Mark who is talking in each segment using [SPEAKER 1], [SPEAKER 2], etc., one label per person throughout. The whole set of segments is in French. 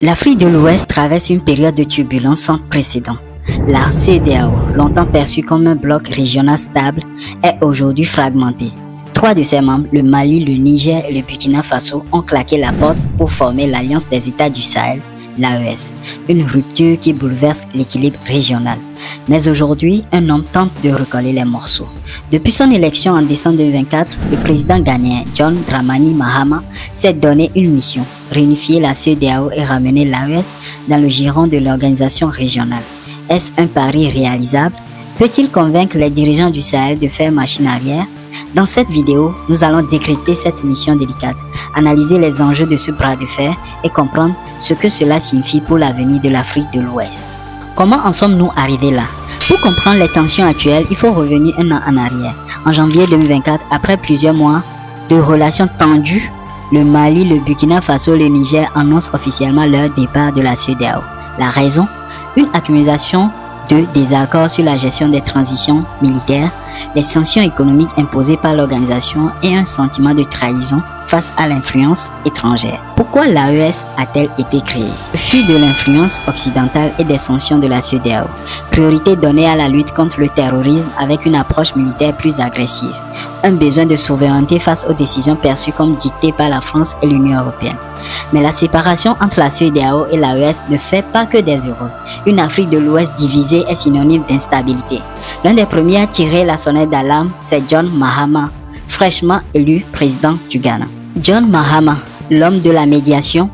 [SPEAKER 1] L'Afrique de l'Ouest traverse une période de turbulence sans précédent. La CEDEAO, longtemps perçue comme un bloc régional stable, est aujourd'hui fragmentée. Trois de ses membres, le Mali, le Niger et le Burkina Faso, ont claqué la porte pour former l'Alliance des États du Sahel, l'AES, une rupture qui bouleverse l'équilibre régional. Mais aujourd'hui, un homme tente de recoller les morceaux. Depuis son élection en décembre 2024, le président ghanéen John Dramani Mahama s'est donné une mission, réunifier la CEDEAO et ramener l'AES dans le giron de l'organisation régionale. Est-ce un pari réalisable? Peut-il convaincre les dirigeants du Sahel de faire machine arrière? Dans cette vidéo, nous allons décrypter cette mission délicate, analyser les enjeux de ce bras de fer et comprendre ce que cela signifie pour l'avenir de l'Afrique de l'Ouest. Comment en sommes-nous arrivés là? Pour comprendre les tensions actuelles, il faut revenir un an en arrière. En janvier 2024, après plusieurs mois de relations tendues, le Mali, le Burkina Faso et le Niger annoncent officiellement leur départ de la CEDEAO. La raison? Une accumulation de désaccords sur la gestion des transitions militaires, les sanctions économiques imposées par l'organisation et un sentiment de trahison face à l'influence étrangère. Pourquoi l'AES a-t-elle été créée? Le fut de l'influence occidentale et des sanctions de la CEDEAO. Priorité donnée à la lutte contre le terrorisme avec une approche militaire plus agressive. Un besoin de souveraineté face aux décisions perçues comme dictées par la France et l'Union européenne. Mais la séparation entre la CEDEAO et l'AES ne fait pas que des heureux. Une Afrique de l'Ouest divisée est synonyme d'instabilité. L'un des premiers à tirer la sonnette d'alarme, c'est John Mahama, fraîchement élu président du Ghana. John Mahama, l'homme de la médiation.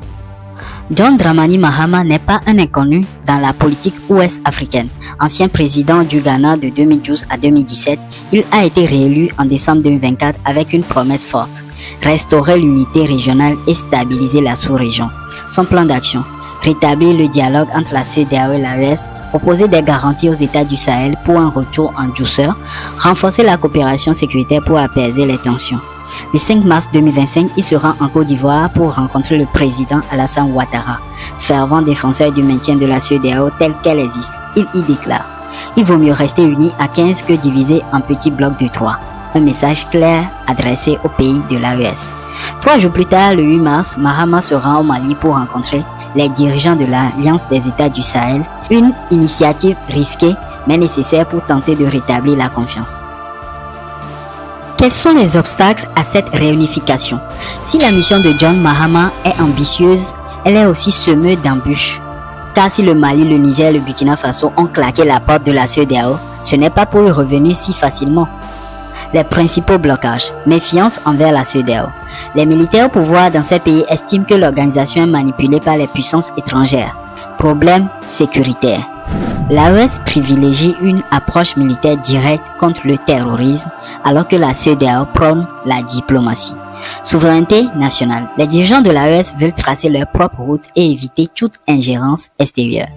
[SPEAKER 1] John Dramani Mahama n'est pas un inconnu dans la politique ouest-africaine. Ancien président du Ghana de 2012 à 2017, il a été réélu en décembre 2024 avec une promesse forte: restaurer l'unité régionale et stabiliser la sous-région. Son plan d'action: rétablir le dialogue entre la CEDEAO et l'AES, proposer des garanties aux États du Sahel pour un retour en douceur, renforcer la coopération sécuritaire pour apaiser les tensions. Le 5 mars 2025, il se rend en Côte d'Ivoire pour rencontrer le président Alassane Ouattara, fervent défenseur du maintien de la CEDEAO telle qu'elle existe. Il y déclare: il vaut mieux rester unis à 15 que divisés en petits blocs de 3. Un message clair adressé au pays de l'AES. 3 jours plus tard, le 8 mars, Mahama se rend au Mali pour rencontrer les dirigeants de l'Alliance des États du Sahel, une initiative risquée mais nécessaire pour tenter de rétablir la confiance. Quels sont les obstacles à cette réunification? Si la mission de John Mahama est ambitieuse, elle est aussi semeuse d'embûches. Car si le Mali, le Niger et le Burkina Faso ont claqué la porte de la CEDEAO, ce n'est pas pour y revenir si facilement. Les principaux blocages: méfiance envers la CEDEAO. Les militaires au pouvoir dans ces pays estiment que l'organisation est manipulée par les puissances étrangères. Problème sécuritaire. L'AES privilégie une approche militaire directe contre le terrorisme, alors que la CEDEAO prône la diplomatie. Souveraineté nationale. Les dirigeants de l'AES veulent tracer leur propre route et éviter toute ingérence extérieure.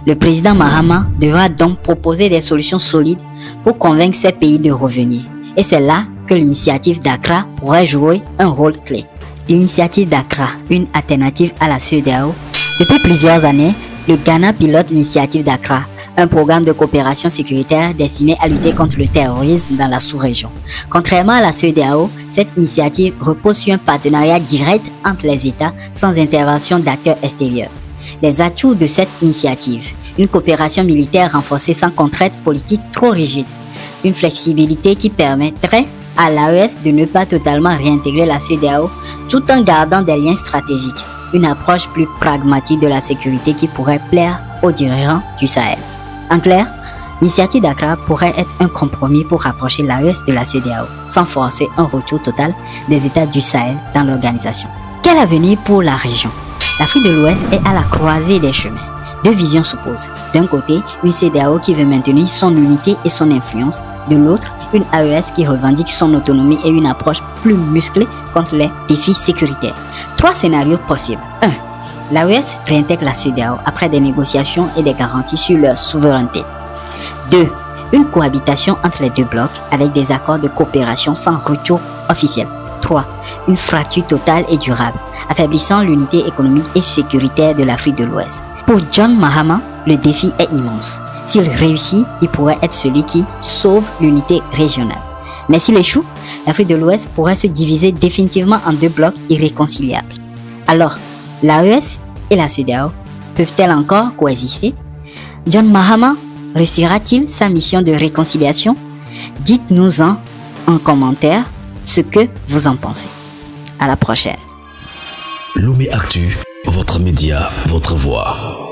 [SPEAKER 1] Le président Mahama devra donc proposer des solutions solides pour convaincre ces pays de revenir. Et c'est là que l'initiative d'Accra pourrait jouer un rôle clé. L'initiative d'Accra, une alternative à la CEDEAO. Depuis plusieurs années, le Ghana pilote l'initiative d'Accra, un programme de coopération sécuritaire destiné à lutter contre le terrorisme dans la sous-région. Contrairement à la CEDEAO, cette initiative repose sur un partenariat direct entre les États sans intervention d'acteurs extérieurs. Les atouts de cette initiative: une coopération militaire renforcée sans contrainte politique trop rigide, une flexibilité qui permettrait à l'AES de ne pas totalement réintégrer la CEDEAO tout en gardant des liens stratégiques, une approche plus pragmatique de la sécurité qui pourrait plaire aux dirigeants du Sahel. En clair, l'initiative d'Accra pourrait être un compromis pour rapprocher l'AES de la CEDEAO, sans forcer un retour total des États du Sahel dans l'organisation. Quel avenir pour la région? L'Afrique de l'Ouest est à la croisée des chemins. Deux visions s'opposent. D'un côté, une CEDEAO qui veut maintenir son unité et son influence. De l'autre, une AES qui revendique son autonomie et une approche plus musclée contre les défis sécuritaires. 3 scénarios possibles. 1. L'AES réintègre la CEDEAO après des négociations et des garanties sur leur souveraineté. 2. Une cohabitation entre les deux blocs avec des accords de coopération sans retour officiel. 3. Une fracture totale et durable, affaiblissant l'unité économique et sécuritaire de l'Afrique de l'Ouest. Pour John Mahama, le défi est immense. S'il réussit, il pourrait être celui qui sauve l'unité régionale. Mais s'il échoue, l'Afrique de l'Ouest pourrait se diviser définitivement en 2 blocs irréconciliables. Alors, l'AES et la CEDEAO peuvent-elles encore coexister? John Mahama réussira-t-il sa mission de réconciliation? Dites-nous-en en commentaire ce que vous en pensez. À la prochaine.
[SPEAKER 2] Lomé Actu, votre média, votre voix.